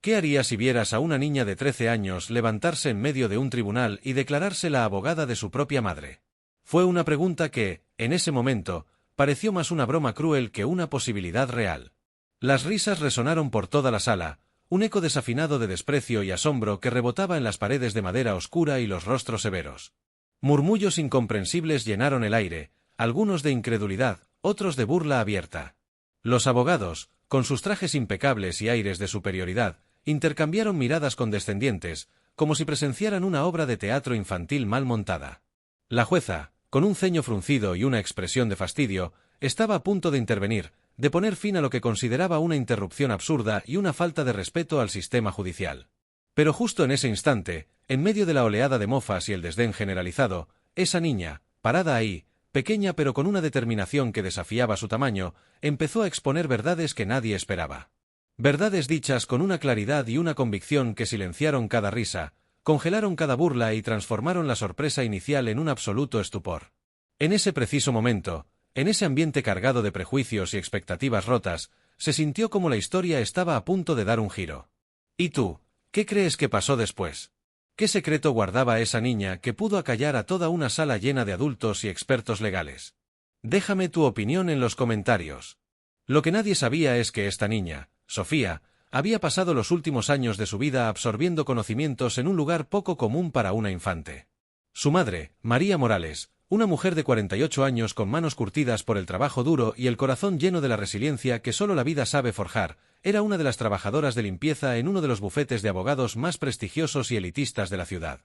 ¿Qué harías si vieras a una niña de 13 años levantarse en medio de un tribunal y declararse la abogada de su propia madre? Fue una pregunta que, en ese momento, pareció más una broma cruel que una posibilidad real. Las risas resonaron por toda la sala, un eco desafinado de desprecio y asombro que rebotaba en las paredes de madera oscura y los rostros severos. Murmullos incomprensibles llenaron el aire, algunos de incredulidad, otros de burla abierta. Los abogados, con sus trajes impecables y aires de superioridad, intercambiaron miradas condescendientes, como si presenciaran una obra de teatro infantil mal montada. La jueza, con un ceño fruncido y una expresión de fastidio, estaba a punto de intervenir, de poner fin a lo que consideraba una interrupción absurda y una falta de respeto al sistema judicial. Pero justo en ese instante, en medio de la oleada de mofas y el desdén generalizado, esa niña, parada ahí, pequeña pero con una determinación que desafiaba su tamaño, empezó a exponer verdades que nadie esperaba. Verdades dichas con una claridad y una convicción que silenciaron cada risa, congelaron cada burla y transformaron la sorpresa inicial en un absoluto estupor. En ese preciso momento, en ese ambiente cargado de prejuicios y expectativas rotas, se sintió como la historia estaba a punto de dar un giro. ¿Y tú, qué crees que pasó después? ¿Qué secreto guardaba esa niña que pudo acallar a toda una sala llena de adultos y expertos legales? Déjame tu opinión en los comentarios. Lo que nadie sabía es que esta niña, Sofía, había pasado los últimos años de su vida absorbiendo conocimientos en un lugar poco común para una infante. Su madre, María Morales, una mujer de 48 años con manos curtidas por el trabajo duro y el corazón lleno de la resiliencia que solo la vida sabe forjar, era una de las trabajadoras de limpieza en uno de los bufetes de abogados más prestigiosos y elitistas de la ciudad.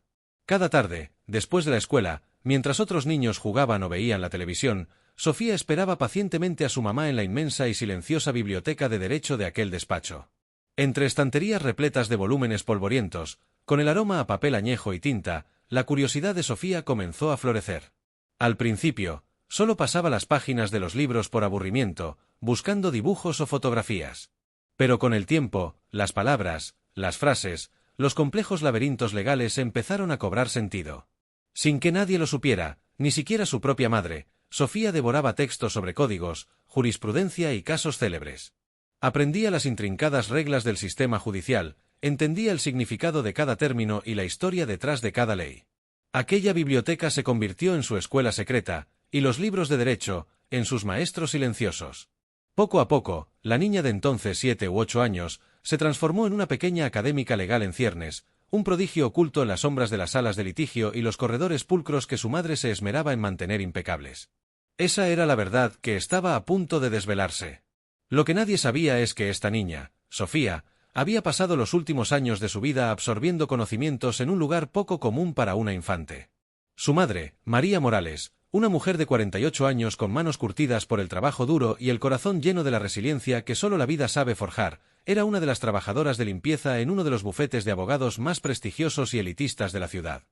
Cada tarde, después de la escuela, mientras otros niños jugaban o veían la televisión, Sofía esperaba pacientemente a su mamá en la inmensa y silenciosa biblioteca de derecho de aquel despacho. Entre estanterías repletas de volúmenes polvorientos, con el aroma a papel añejo y tinta, la curiosidad de Sofía comenzó a florecer. Al principio, solo pasaba las páginas de los libros por aburrimiento, buscando dibujos o fotografías. Pero con el tiempo, las palabras, las frases, los complejos laberintos legales empezaron a cobrar sentido. Sin que nadie lo supiera, ni siquiera su propia madre, Sofía devoraba textos sobre códigos, jurisprudencia y casos célebres. Aprendía las intrincadas reglas del sistema judicial, entendía el significado de cada término y la historia detrás de cada ley. Aquella biblioteca se convirtió en su escuela secreta, y los libros de derecho, en sus maestros silenciosos. Poco a poco, la niña de entonces 7 u 8 años, se transformó en una pequeña académica legal en ciernes, un prodigio oculto en las sombras de las salas de litigio y los corredores pulcros que su madre se esmeraba en mantener impecables. Esa era la verdad que estaba a punto de desvelarse. Lo que nadie sabía es que esta niña, Sofía, había pasado los últimos años de su vida absorbiendo conocimientos en un lugar poco común para una infante. Su madre, María Morales, una mujer de 48 años con manos curtidas por el trabajo duro y el corazón lleno de la resiliencia que solo la vida sabe forjar, era una de las trabajadoras de limpieza en uno de los bufetes de abogados más prestigiosos y elitistas de la ciudad.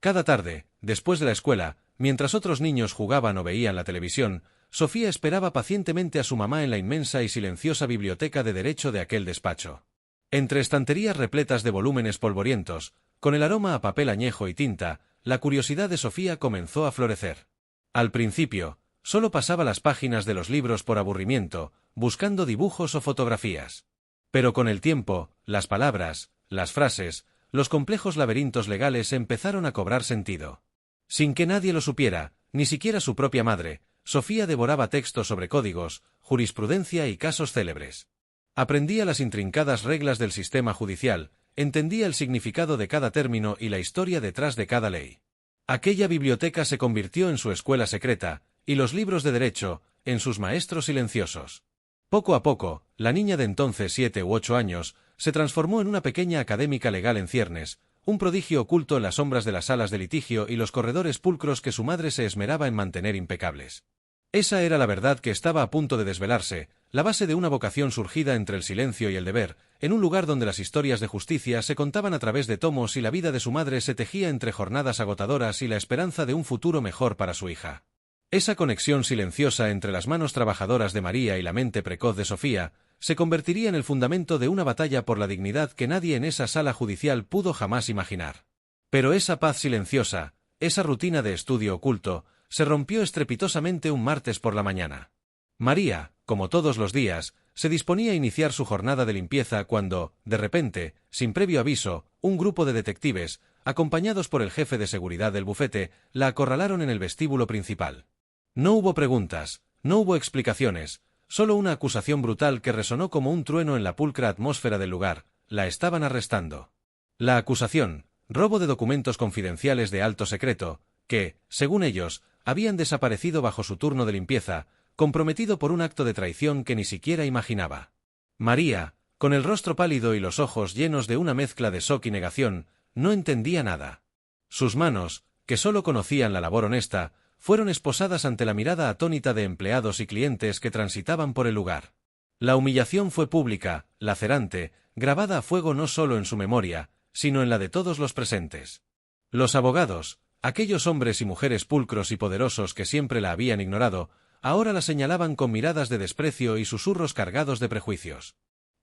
Cada tarde, después de la escuela, mientras otros niños jugaban o veían la televisión, Sofía esperaba pacientemente a su mamá en la inmensa y silenciosa biblioteca de derecho de aquel despacho. Entre estanterías repletas de volúmenes polvorientos, con el aroma a papel añejo y tinta, la curiosidad de Sofía comenzó a florecer. Al principio, solo pasaba las páginas de los libros por aburrimiento, buscando dibujos o fotografías. Pero con el tiempo, las palabras, las frases, los complejos laberintos legales empezaron a cobrar sentido. Sin que nadie lo supiera, ni siquiera su propia madre, Sofía devoraba textos sobre códigos, jurisprudencia y casos célebres. Aprendía las intrincadas reglas del sistema judicial, entendía el significado de cada término y la historia detrás de cada ley. Aquella biblioteca se convirtió en su escuela secreta, y los libros de derecho, en sus maestros silenciosos. Poco a poco, la niña de entonces 7 u 8 años, se transformó en una pequeña académica legal en ciernes, un prodigio oculto en las sombras de las salas de litigio y los corredores pulcros que su madre se esmeraba en mantener impecables. Esa era la verdad que estaba a punto de desvelarse, la base de una vocación surgida entre el silencio y el deber, en un lugar donde las historias de justicia se contaban a través de tomos y la vida de su madre se tejía entre jornadas agotadoras y la esperanza de un futuro mejor para su hija. Esa conexión silenciosa entre las manos trabajadoras de María y la mente precoz de Sofía, se convertiría en el fundamento de una batalla por la dignidad que nadie en esa sala judicial pudo jamás imaginar. Pero esa paz silenciosa, esa rutina de estudio oculto, se rompió estrepitosamente un martes por la mañana. María, como todos los días, se disponía a iniciar su jornada de limpieza cuando, de repente, sin previo aviso, un grupo de detectives, acompañados por el jefe de seguridad del bufete, la acorralaron en el vestíbulo principal. No hubo preguntas, no hubo explicaciones, solo una acusación brutal que resonó como un trueno en la pulcra atmósfera del lugar: la estaban arrestando. La acusación: robo de documentos confidenciales de alto secreto, que, según ellos, habían desaparecido bajo su turno de limpieza, comprometido por un acto de traición que ni siquiera imaginaba. María, con el rostro pálido y los ojos llenos de una mezcla de shock y negación, no entendía nada. Sus manos, que solo conocían la labor honesta, fueron esposadas ante la mirada atónita de empleados y clientes que transitaban por el lugar. La humillación fue pública, lacerante, grabada a fuego no solo en su memoria, sino en la de todos los presentes. Los abogados, aquellos hombres y mujeres pulcros y poderosos que siempre la habían ignorado, ahora la señalaban con miradas de desprecio y susurros cargados de prejuicios.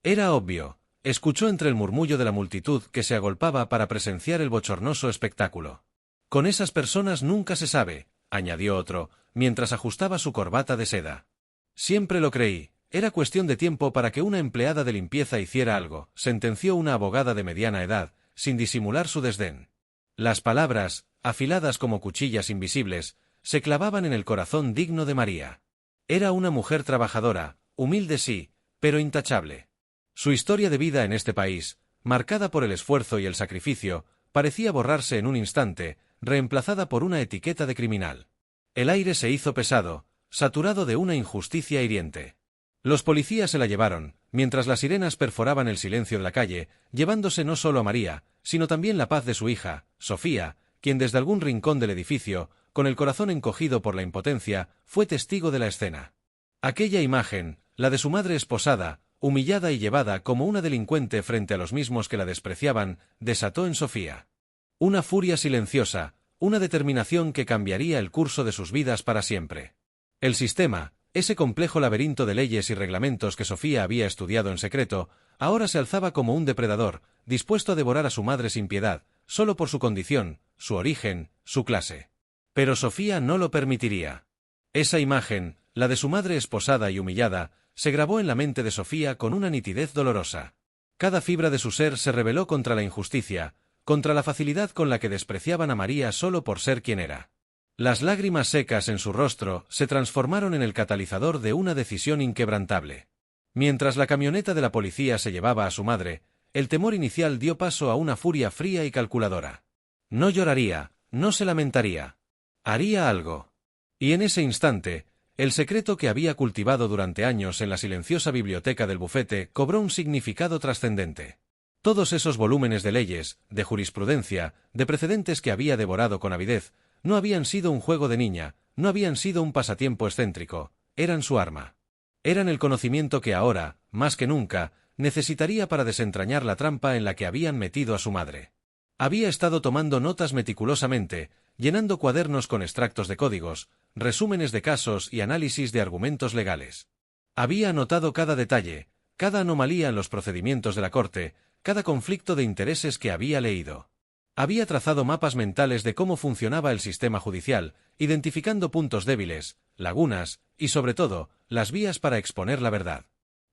Era obvio, escuchó entre el murmullo de la multitud que se agolpaba para presenciar el bochornoso espectáculo. Con esas personas nunca se sabe, añadió otro, mientras ajustaba su corbata de seda. Siempre lo creí, era cuestión de tiempo para que una empleada de limpieza hiciera algo, sentenció una abogada de mediana edad, sin disimular su desdén. Las palabras, afiladas como cuchillas invisibles, se clavaban en el corazón digno de María. Era una mujer trabajadora, humilde sí, pero intachable. Su historia de vida en este país, marcada por el esfuerzo y el sacrificio, parecía borrarse en un instante, reemplazada por una etiqueta de criminal. El aire se hizo pesado, saturado de una injusticia hiriente. Los policías se la llevaron, mientras las sirenas perforaban el silencio de la calle, llevándose no solo a María, sino también la paz de su hija, Sofía, quien desde algún rincón del edificio, con el corazón encogido por la impotencia, fue testigo de la escena. Aquella imagen, la de su madre esposada, humillada y llevada como una delincuente frente a los mismos que la despreciaban, desató en Sofía una furia silenciosa, una determinación que cambiaría el curso de sus vidas para siempre. El sistema, ese complejo laberinto de leyes y reglamentos que Sofía había estudiado en secreto, ahora se alzaba como un depredador, dispuesto a devorar a su madre sin piedad, solo por su condición, su origen, su clase. Pero Sofía no lo permitiría. Esa imagen, la de su madre esposada y humillada, se grabó en la mente de Sofía con una nitidez dolorosa. Cada fibra de su ser se rebeló contra la injusticia, contra la facilidad con la que despreciaban a María solo por ser quien era. Las lágrimas secas en su rostro se transformaron en el catalizador de una decisión inquebrantable. Mientras la camioneta de la policía se llevaba a su madre, el temor inicial dio paso a una furia fría y calculadora. No lloraría, no se lamentaría. Haría algo. Y en ese instante, el secreto que había cultivado durante años en la silenciosa biblioteca del bufete cobró un significado trascendente. Todos esos volúmenes de leyes, de jurisprudencia, de precedentes que había devorado con avidez, no habían sido un juego de niña, no habían sido un pasatiempo excéntrico, eran su arma. Eran el conocimiento que ahora, más que nunca, necesitaría para desentrañar la trampa en la que habían metido a su madre. Había estado tomando notas meticulosamente, llenando cuadernos con extractos de códigos, resúmenes de casos y análisis de argumentos legales. Había anotado cada detalle, cada anomalía en los procedimientos de la corte, cada conflicto de intereses que había leído. Había trazado mapas mentales de cómo funcionaba el sistema judicial, identificando puntos débiles, lagunas, y sobre todo, las vías para exponer la verdad.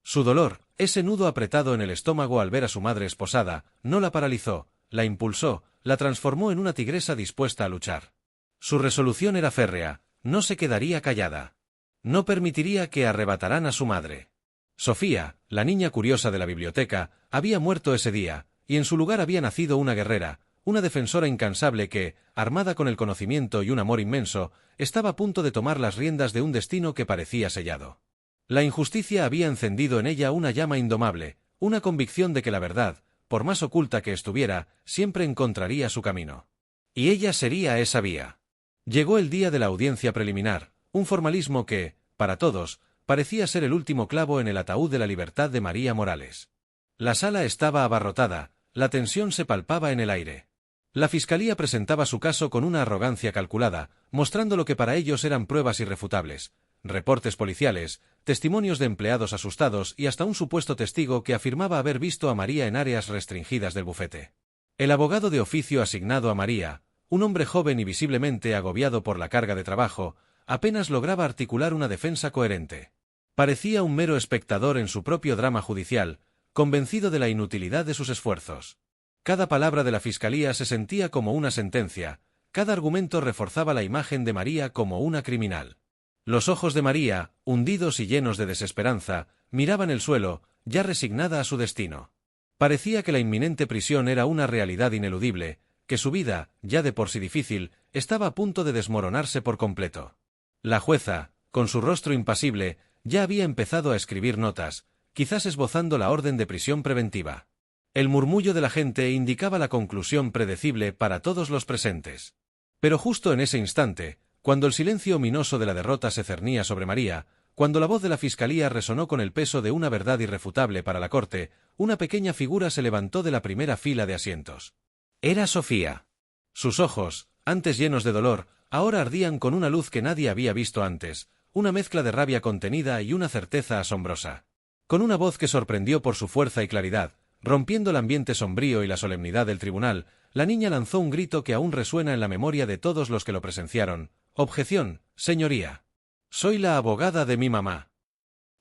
Su dolor, ese nudo apretado en el estómago al ver a su madre esposada, no la paralizó, la impulsó, la transformó en una tigresa dispuesta a luchar. Su resolución era férrea, no se quedaría callada. No permitiría que arrebataran a su madre. Sofía, la niña curiosa de la biblioteca, había muerto ese día, y en su lugar había nacido una guerrera, una defensora incansable que, armada con el conocimiento y un amor inmenso, estaba a punto de tomar las riendas de un destino que parecía sellado. La injusticia había encendido en ella una llama indomable, una convicción de que la verdad, por más oculta que estuviera, siempre encontraría su camino. Y ella sería esa vía. Llegó el día de la audiencia preliminar, un formalismo que, para todos, parecía ser el último clavo en el ataúd de la libertad de María Morales. La sala estaba abarrotada, la tensión se palpaba en el aire. La fiscalía presentaba su caso con una arrogancia calculada, mostrando lo que para ellos eran pruebas irrefutables, reportes policiales, testimonios de empleados asustados y hasta un supuesto testigo que afirmaba haber visto a María en áreas restringidas del bufete. El abogado de oficio asignado a María, un hombre joven y visiblemente agobiado por la carga de trabajo, apenas lograba articular una defensa coherente. Parecía un mero espectador en su propio drama judicial, convencido de la inutilidad de sus esfuerzos. Cada palabra de la fiscalía se sentía como una sentencia, cada argumento reforzaba la imagen de María como una criminal. Los ojos de María, hundidos y llenos de desesperanza, miraban el suelo, ya resignada a su destino. Parecía que la inminente prisión era una realidad ineludible, que su vida, ya de por sí difícil, estaba a punto de desmoronarse por completo. La jueza, con su rostro impasible, ya había empezado a escribir notas, quizás esbozando la orden de prisión preventiva. El murmullo de la gente indicaba la conclusión predecible para todos los presentes. Pero justo en ese instante, cuando el silencio ominoso de la derrota se cernía sobre María, cuando la voz de la fiscalía resonó con el peso de una verdad irrefutable para la corte, una pequeña figura se levantó de la primera fila de asientos. Era Sofía. Sus ojos, antes llenos de dolor, ahora ardían con una luz que nadie había visto antes, una mezcla de rabia contenida y una certeza asombrosa. Con una voz que sorprendió por su fuerza y claridad, rompiendo el ambiente sombrío y la solemnidad del tribunal, la niña lanzó un grito que aún resuena en la memoria de todos los que lo presenciaron. «Objeción, señoría. Soy la abogada de mi mamá».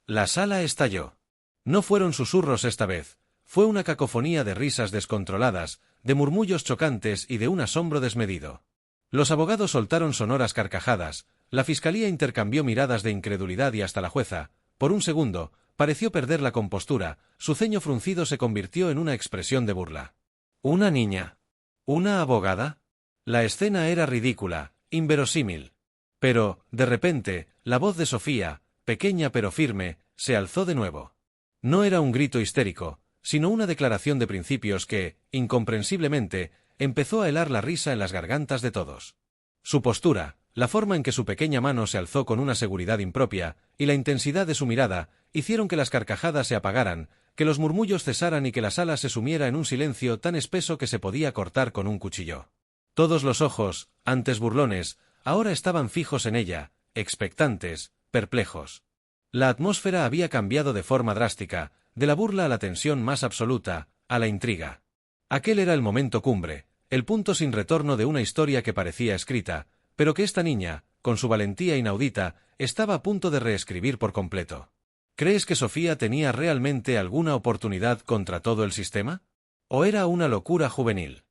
La sala estalló. No fueron susurros esta vez, fue una cacofonía de risas descontroladas, de murmullos chocantes y de un asombro desmedido. Los abogados soltaron sonoras carcajadas, la fiscalía intercambió miradas de incredulidad y hasta la jueza, por un segundo, pareció perder la compostura, su ceño fruncido se convirtió en una expresión de burla. ¿Una niña? ¿Una abogada? La escena era ridícula, inverosímil. Pero, de repente, la voz de Sofía, pequeña pero firme, se alzó de nuevo. No era un grito histérico, sino una declaración de principios que, incomprensiblemente, empezó a helar la risa en las gargantas de todos. Su postura, la forma en que su pequeña mano se alzó con una seguridad impropia, y la intensidad de su mirada, hicieron que las carcajadas se apagaran, que los murmullos cesaran y que la sala se sumiera en un silencio tan espeso que se podía cortar con un cuchillo. Todos los ojos, antes burlones, ahora estaban fijos en ella, expectantes, perplejos. La atmósfera había cambiado de forma drástica, de la burla a la tensión más absoluta, a la intriga. Aquel era el momento cumbre, el punto sin retorno de una historia que parecía escrita, pero que esta niña, con su valentía inaudita, estaba a punto de reescribir por completo. ¿Crees que Sofía tenía realmente alguna oportunidad contra todo el sistema? ¿O era una locura juvenil?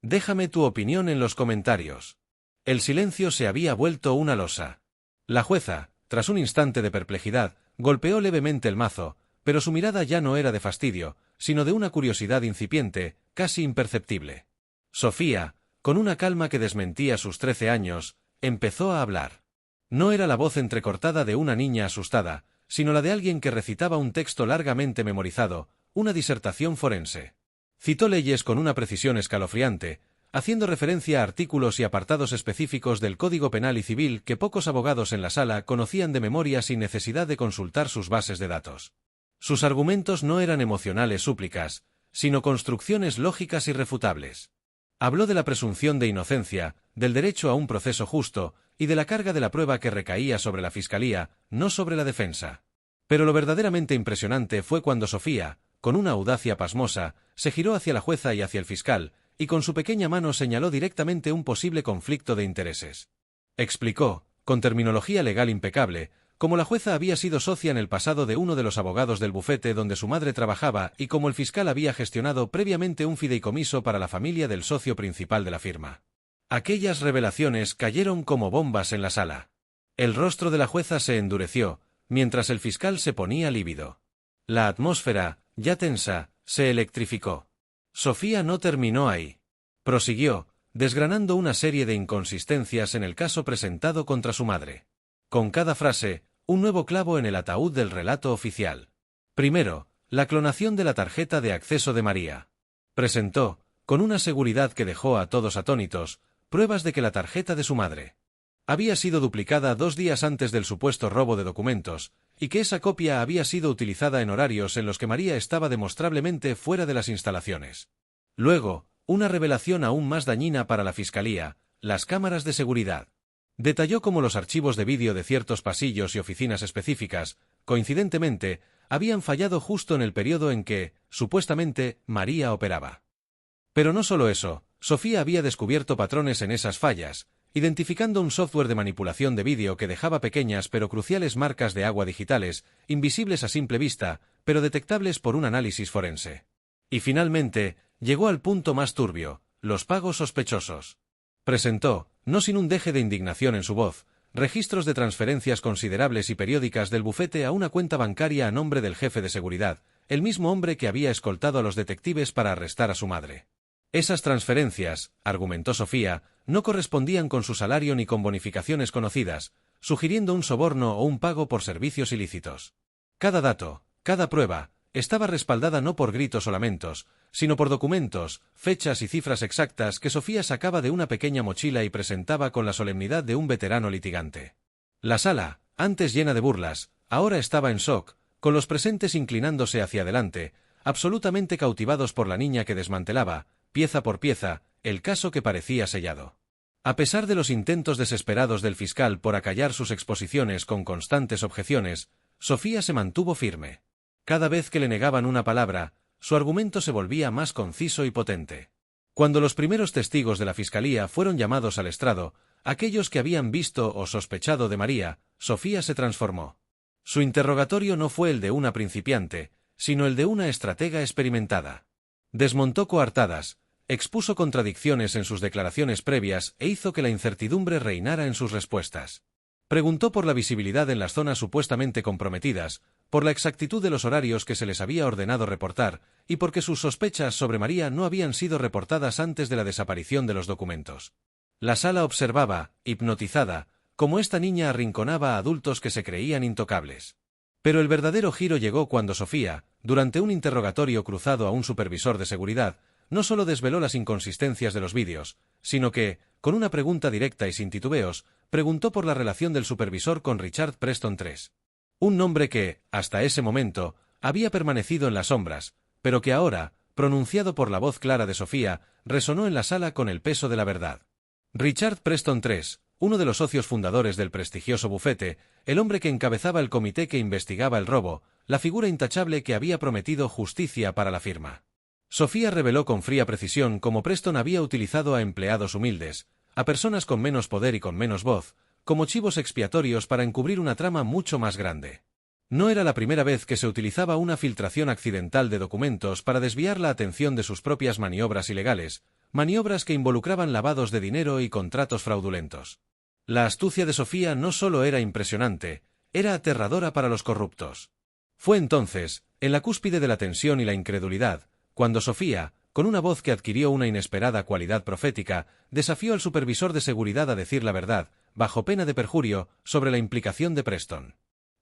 Déjame tu opinión en los comentarios. El silencio se había vuelto una losa. La jueza, tras un instante de perplejidad, golpeó levemente el mazo, pero su mirada ya no era de fastidio, sino de una curiosidad incipiente, casi imperceptible. Sofía, con una calma que desmentía sus 13 años, empezó a hablar. No era la voz entrecortada de una niña asustada, sino la de alguien que recitaba un texto largamente memorizado, una disertación forense. Citó leyes con una precisión escalofriante, haciendo referencia a artículos y apartados específicos del Código Penal y Civil que pocos abogados en la sala conocían de memoria sin necesidad de consultar sus bases de datos. Sus argumentos no eran emocionales súplicas, sino construcciones lógicas irrefutables. Habló de la presunción de inocencia, del derecho a un proceso justo, y de la carga de la prueba que recaía sobre la fiscalía, no sobre la defensa. Pero lo verdaderamente impresionante fue cuando Sofía, con una audacia pasmosa, se giró hacia la jueza y hacia el fiscal, y con su pequeña mano señaló directamente un posible conflicto de intereses. Explicó, con terminología legal impecable, cómo la jueza había sido socia en el pasado de uno de los abogados del bufete donde su madre trabajaba y cómo el fiscal había gestionado previamente un fideicomiso para la familia del socio principal de la firma. Aquellas revelaciones cayeron como bombas en la sala. El rostro de la jueza se endureció, mientras el fiscal se ponía lívido. La atmósfera, ya tensa, se electrificó. Sofía no terminó ahí. Prosiguió, desgranando una serie de inconsistencias en el caso presentado contra su madre. Con cada frase, un nuevo clavo en el ataúd del relato oficial. Primero, la clonación de la tarjeta de acceso de María. Presentó, con una seguridad que dejó a todos atónitos, pruebas de que la tarjeta de su madre había sido duplicada 2 días antes del supuesto robo de documentos, y que esa copia había sido utilizada en horarios en los que María estaba demostrablemente fuera de las instalaciones. Luego, una revelación aún más dañina para la fiscalía, las cámaras de seguridad. Detalló cómo los archivos de vídeo de ciertos pasillos y oficinas específicas, coincidentemente, habían fallado justo en el periodo en que, supuestamente, María operaba. Pero no solo eso, Sofía había descubierto patrones en esas fallas, identificando un software de manipulación de vídeo que dejaba pequeñas pero cruciales marcas de agua digitales, invisibles a simple vista, pero detectables por un análisis forense. Y finalmente, llegó al punto más turbio: los pagos sospechosos. Presentó, no sin un deje de indignación en su voz, registros de transferencias considerables y periódicas del bufete a una cuenta bancaria a nombre del jefe de seguridad, el mismo hombre que había escoltado a los detectives para arrestar a su madre. Esas transferencias, argumentó Sofía, no correspondían con su salario ni con bonificaciones conocidas, sugiriendo un soborno o un pago por servicios ilícitos. Cada dato, cada prueba, estaba respaldada no por gritos o lamentos, sino por documentos, fechas y cifras exactas que Sofía sacaba de una pequeña mochila y presentaba con la solemnidad de un veterano litigante. La sala, antes llena de burlas, ahora estaba en shock, con los presentes inclinándose hacia adelante, absolutamente cautivados por la niña que desmantelaba, pieza por pieza, el caso que parecía sellado. A pesar de los intentos desesperados del fiscal por acallar sus exposiciones con constantes objeciones, Sofía se mantuvo firme. Cada vez que le negaban una palabra, su argumento se volvía más conciso y potente. Cuando los primeros testigos de la fiscalía fueron llamados al estrado, aquellos que habían visto o sospechado de María, Sofía se transformó. Su interrogatorio no fue el de una principiante, sino el de una estratega experimentada. Desmontó coartadas, expuso contradicciones en sus declaraciones previas e hizo que la incertidumbre reinara en sus respuestas. Preguntó por la visibilidad en las zonas supuestamente comprometidas, por la exactitud de los horarios que se les había ordenado reportar, y porque sus sospechas sobre María no habían sido reportadas antes de la desaparición de los documentos. La sala observaba, hipnotizada, cómo esta niña arrinconaba a adultos que se creían intocables. Pero el verdadero giro llegó cuando Sofía, durante un interrogatorio cruzado a un supervisor de seguridad, no solo desveló las inconsistencias de los vídeos, sino que, con una pregunta directa y sin titubeos, preguntó por la relación del supervisor con Richard Preston III. Un nombre que, hasta ese momento, había permanecido en las sombras, pero que ahora, pronunciado por la voz clara de Sofía, resonó en la sala con el peso de la verdad. Richard Preston III, uno de los socios fundadores del prestigioso bufete, el hombre que encabezaba el comité que investigaba el robo, la figura intachable que había prometido justicia para la firma. Sofía reveló con fría precisión cómo Preston había utilizado a empleados humildes, a personas con menos poder y con menos voz, como chivos expiatorios para encubrir una trama mucho más grande. No era la primera vez que se utilizaba una filtración accidental de documentos para desviar la atención de sus propias maniobras ilegales, maniobras que involucraban lavados de dinero y contratos fraudulentos. La astucia de Sofía no solo era impresionante, era aterradora para los corruptos. Fue entonces, en la cúspide de la tensión y la incredulidad, cuando Sofía, con una voz que adquirió una inesperada cualidad profética, desafió al supervisor de seguridad a decir la verdad, bajo pena de perjurio, sobre la implicación de Preston.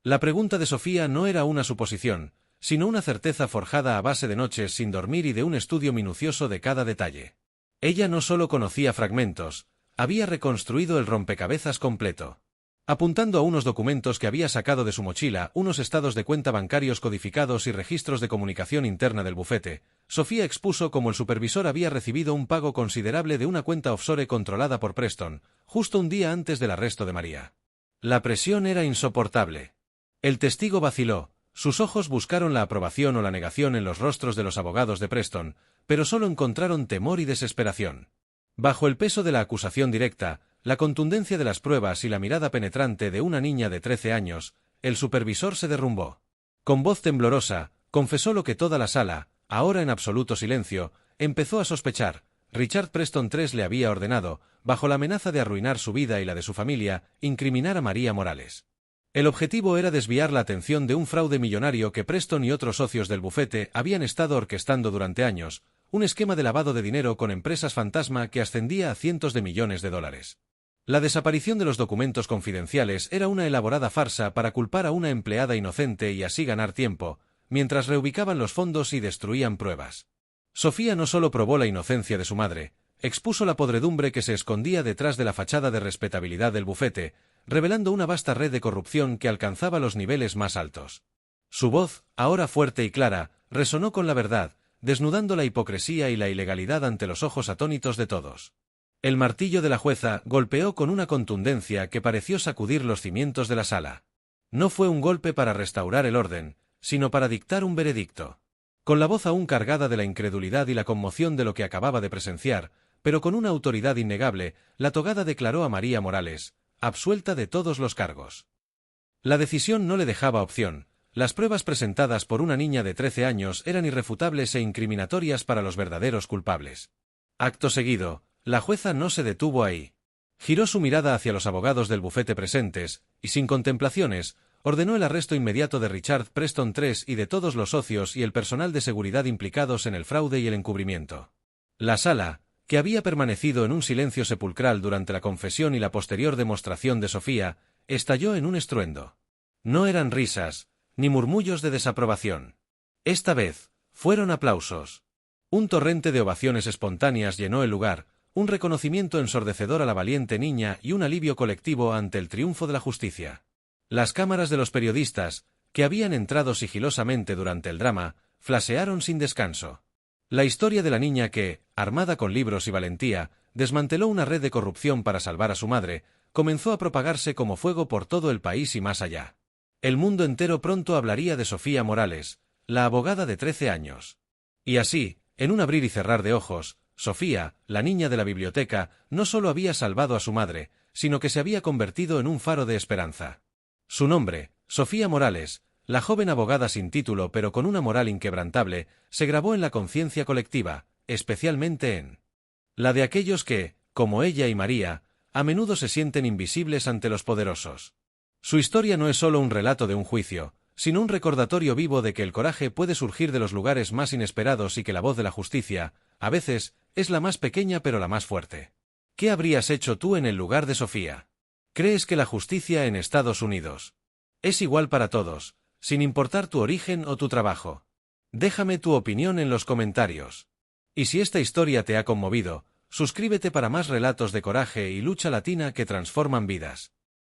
La pregunta de Sofía no era una suposición, sino una certeza forjada a base de noches sin dormir y de un estudio minucioso de cada detalle. Ella no solo conocía fragmentos, había reconstruido el rompecabezas completo. Apuntando a unos documentos que había sacado de su mochila, unos estados de cuenta bancarios codificados y registros de comunicación interna del bufete, Sofía expuso cómo el supervisor había recibido un pago considerable de una cuenta offshore controlada por Preston, justo un día antes del arresto de María. La presión era insoportable. El testigo vaciló, sus ojos buscaron la aprobación o la negación en los rostros de los abogados de Preston, pero solo encontraron temor y desesperación. Bajo el peso de la acusación directa, la contundencia de las pruebas y la mirada penetrante de una niña de 13 años, el supervisor se derrumbó. Con voz temblorosa, confesó lo que toda la sala, ahora en absoluto silencio, empezó a sospechar. Richard Preston III le había ordenado, bajo la amenaza de arruinar su vida y la de su familia, incriminar a María Morales. El objetivo era desviar la atención de un fraude millonario que Preston y otros socios del bufete habían estado orquestando durante años, un esquema de lavado de dinero con empresas fantasma que ascendía a cientos de millones de dólares. La desaparición de los documentos confidenciales era una elaborada farsa para culpar a una empleada inocente y así ganar tiempo, mientras reubicaban los fondos y destruían pruebas. Sofía no solo probó la inocencia de su madre, expuso la podredumbre que se escondía detrás de la fachada de respetabilidad del bufete, revelando una vasta red de corrupción que alcanzaba los niveles más altos. Su voz, ahora fuerte y clara, resonó con la verdad, desnudando la hipocresía y la ilegalidad ante los ojos atónitos de todos. El martillo de la jueza golpeó con una contundencia que pareció sacudir los cimientos de la sala. No fue un golpe para restaurar el orden, sino para dictar un veredicto. Con la voz aún cargada de la incredulidad y la conmoción de lo que acababa de presenciar, pero con una autoridad innegable, la togada declaró a María Morales, absuelta de todos los cargos. La decisión no le dejaba opción. Las pruebas presentadas por una niña de 13 años eran irrefutables e incriminatorias para los verdaderos culpables. Acto seguido, la jueza no se detuvo ahí. Giró su mirada hacia los abogados del bufete presentes, y sin contemplaciones, ordenó el arresto inmediato de Richard Preston III y de todos los socios y el personal de seguridad implicados en el fraude y el encubrimiento. La sala, que había permanecido en un silencio sepulcral durante la confesión y la posterior demostración de Sofía, estalló en un estruendo. No eran risas, ni murmullos de desaprobación. Esta vez, fueron aplausos. Un torrente de ovaciones espontáneas llenó el lugar, un reconocimiento ensordecedor a la valiente niña y un alivio colectivo ante el triunfo de la justicia. Las cámaras de los periodistas, que habían entrado sigilosamente durante el drama, flashearon sin descanso. La historia de la niña que, armada con libros y valentía, desmanteló una red de corrupción para salvar a su madre, comenzó a propagarse como fuego por todo el país y más allá. El mundo entero pronto hablaría de Sofía Morales, la abogada de 13 años. Y así, en un abrir y cerrar de ojos, Sofía, la niña de la biblioteca, no solo había salvado a su madre, sino que se había convertido en un faro de esperanza. Su nombre, Sofía Morales, la joven abogada sin título pero con una moral inquebrantable, se grabó en la conciencia colectiva, especialmente en la de aquellos que, como ella y María, a menudo se sienten invisibles ante los poderosos. Su historia no es solo un relato de un juicio, sino un recordatorio vivo de que el coraje puede surgir de los lugares más inesperados y que la voz de la justicia, a veces, es la más pequeña pero la más fuerte. ¿Qué habrías hecho tú en el lugar de Sofía? ¿Crees que la justicia en Estados Unidos es igual para todos, sin importar tu origen o tu trabajo? Déjame tu opinión en los comentarios. Y si esta historia te ha conmovido, suscríbete para más relatos de coraje y lucha latina que transforman vidas.